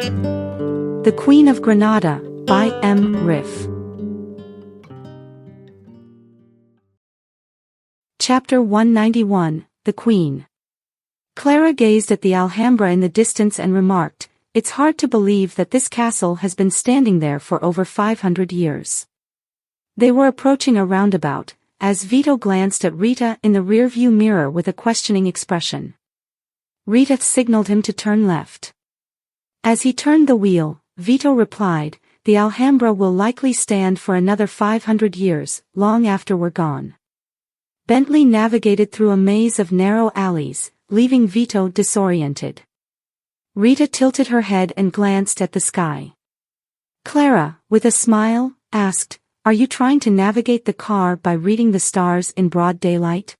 The Queen of Granada, by M. Riff. Chapter 191, The Queen. Clara gazed at the Alhambra in the distance and remarked, "It's hard to believe that this castle has been standing there for over 500 years. They were approaching a roundabout, as Vito glanced at Rita in the rear-view mirror with a questioning expression. Rita signaled him to turn left. As he turned the wheel, Vito replied, "The Alhambra will likely stand for another 500 years, long after we're gone." Bentley navigated through a maze of narrow alleys, leaving Vito disoriented. Rita tilted her head and glanced at the sky. Clara, with a smile, asked, "Are you trying to navigate the car by reading the stars in broad daylight?"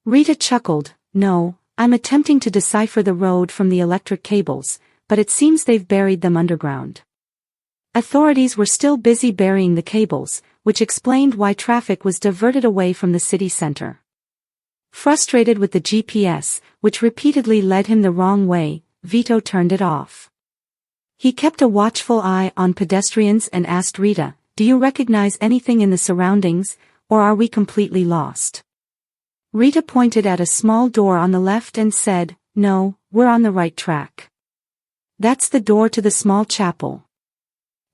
Rita chuckled, "No, I'm attempting to decipher the road from the electric cables, but it seems they've buried them underground." Authorities were still busy burying the cables, which explained why traffic was diverted away from the city center. Frustrated with the GPS, which repeatedly led him the wrong way, Vito turned it off. He kept a watchful eye on pedestrians and asked Rita, "Do you recognize anything in the surroundings, or are we completely lost?" Rita pointed at a small door on the left and said, "No, we're on the right track. That's the door to the small chapel."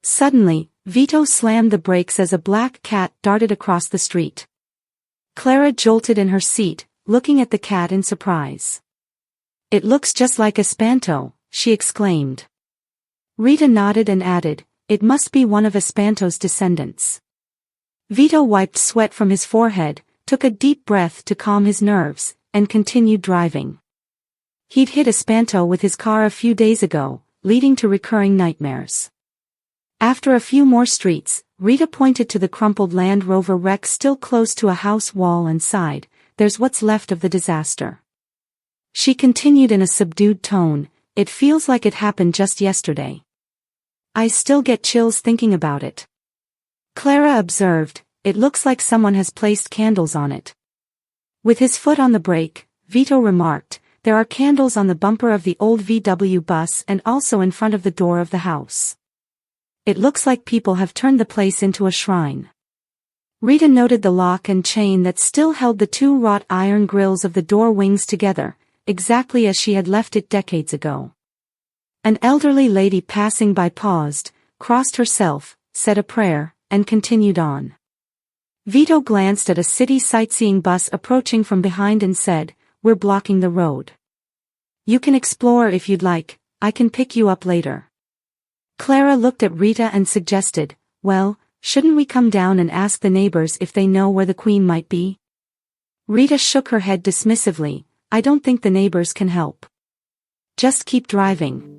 Suddenly, Vito slammed the brakes as a black cat darted across the street. Clara jolted in her seat, looking at the cat in surprise. "It looks just like Espanto," she exclaimed. Rita nodded and added, "It must be one of Espanto's descendants." Vito wiped sweat from his forehead, took a deep breath to calm his nerves, and continued driving. He'd hit Espanto with his car a few days ago, leading to recurring nightmares. After a few more streets, Rita pointed to the crumpled Land Rover wreck still close to a house wall and sighed, "There's what's left of the disaster." She continued in a subdued tone, "It feels like it happened just yesterday. I still get chills thinking about it." Clara observed, "It looks like someone has placed candles on it." With his foot on the brake, Vito remarked, "There are candles on the bumper of the old VW bus and also in front of the door of the house. It looks like people have turned the place into a shrine." Rita noted the lock and chain that still held the two wrought iron grills of the door wings together, exactly as she had left it decades ago. An elderly lady passing by paused, crossed herself, said a prayer, and continued on. Vito glanced at a city sightseeing bus approaching from behind and said, "We're blocking the road. You can explore if you'd like, I can pick you up later." Clara looked at Rita and suggested, "Well, shouldn't we come down and ask the neighbors if they know where the Queen might be?" Rita shook her head dismissively, "I don't think the neighbors can help. Just keep driving."